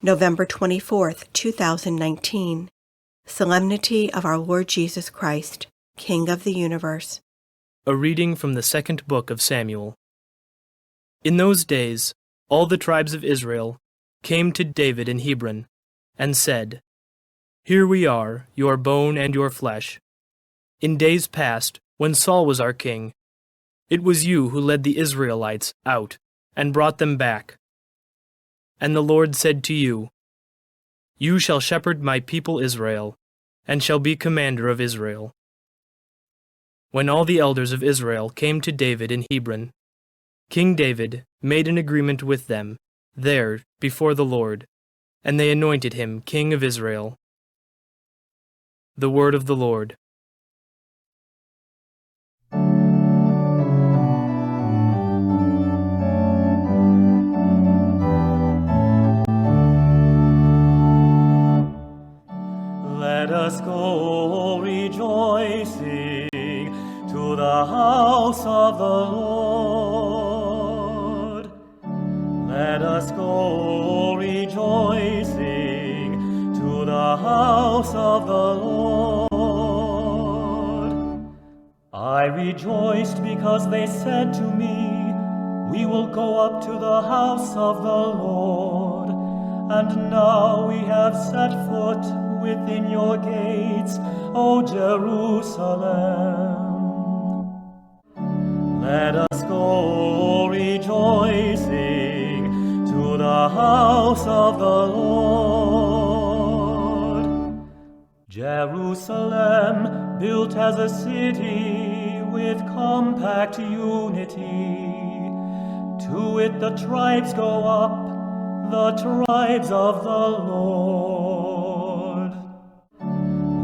November 24th, 2019. Solemnity of our Lord Jesus Christ, King of the universe. A reading from the second book of Samuel. In those days, all the tribes of Israel came to David in Hebron and said, "Here we are, your bone and your flesh. In days past, when Saul was our king, it was you who led the Israelites out and brought them back. And the Lord said to you, 'You shall shepherd my people Israel, and shall be commander of Israel.'" When all the elders of Israel came to David in Hebron, King David made an agreement with them there before the Lord, and they anointed him king of Israel. The word of the Lord. Let us go rejoicing to the house of the Lord. Let us go rejoicing to the house of the Lord. I rejoiced because they said to me, "We will go up to the house of the Lord." And now we have set foot within your gates, O Jerusalem. Let us go rejoicing to the house of the Lord. Jerusalem, built as a city with compact unity, to it the tribes go up, the tribes of the Lord.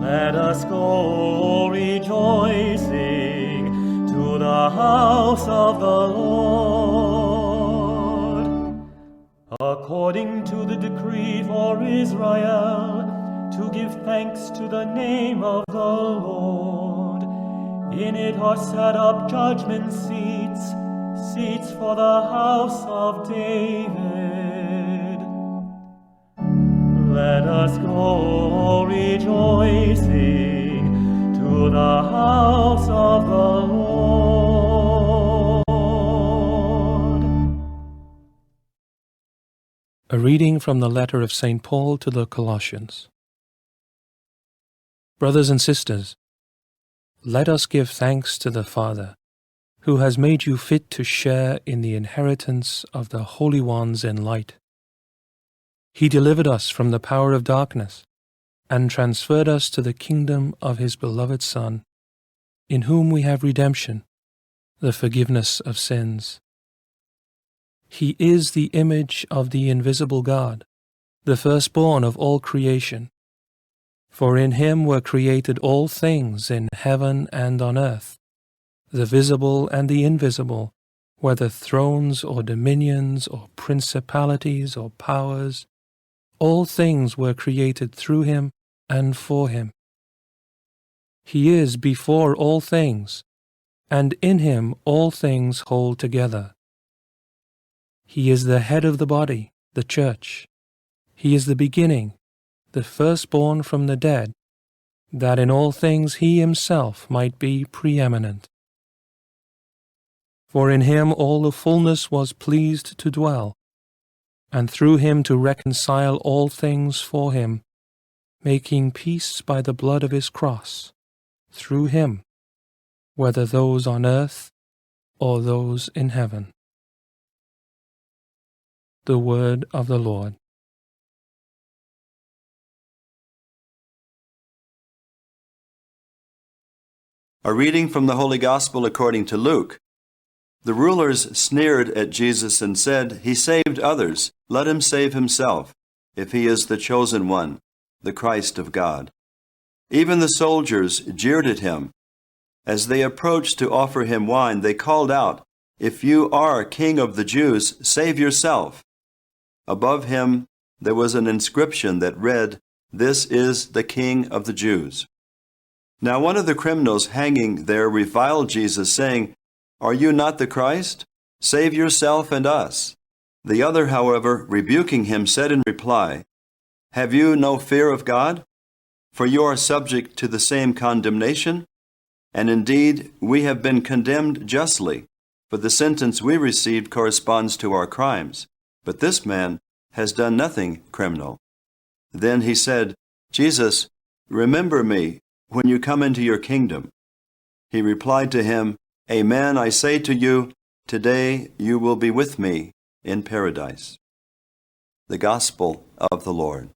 Let us go rejoicing to the house of the Lord. According to the decree for Israel, to give thanks to the name of the Lord. In it are set up judgment seats, seats for the house of David. Let us go rejoicing to the house of the Lord. A reading from the letter of St. Paul to the Colossians. Brothers and sisters, let us give thanks to the Father, who has made you fit to share in the inheritance of the holy ones in light. He delivered us from the power of darkness and transferred us to the kingdom of his beloved Son, in whom we have redemption, the forgiveness of sins. He is the image of the invisible God, the firstborn of all creation. For in him were created all things in heaven and on earth, the visible and the invisible, whether thrones or dominions or principalities or powers. All things were created through him and for him. He is before all things, and in him all things hold together. He is the head of the body, the church. He is the beginning, the firstborn from the dead, that in all things he himself might be preeminent. For in him all the fullness was pleased to dwell, and through him to reconcile all things for him, making peace by the blood of his cross, through him, whether those on earth or those in heaven. The word of the Lord. A reading from the Holy Gospel according to Luke. The rulers sneered at Jesus and said, "He saved others. Let him save himself, if he is the chosen one, the Christ of God." Even the soldiers jeered at him. As they approached to offer him wine, they called out, "If you are King of the Jews, save yourself." Above him there was an inscription that read, "This is the King of the Jews." Now one of the criminals hanging there reviled Jesus, saying, "Are you not the Christ? Save yourself and us." The other, however, rebuking him, said in reply, Have you no fear of God? For you are subject to the same condemnation. And indeed, we have been condemned justly, for the sentence we received corresponds to our crimes. But this man has done nothing criminal." Then he said, "Jesus, remember me when you come into your kingdom." He replied to him, "Amen, I say to you, today you will be with me in paradise." The Gospel of the Lord.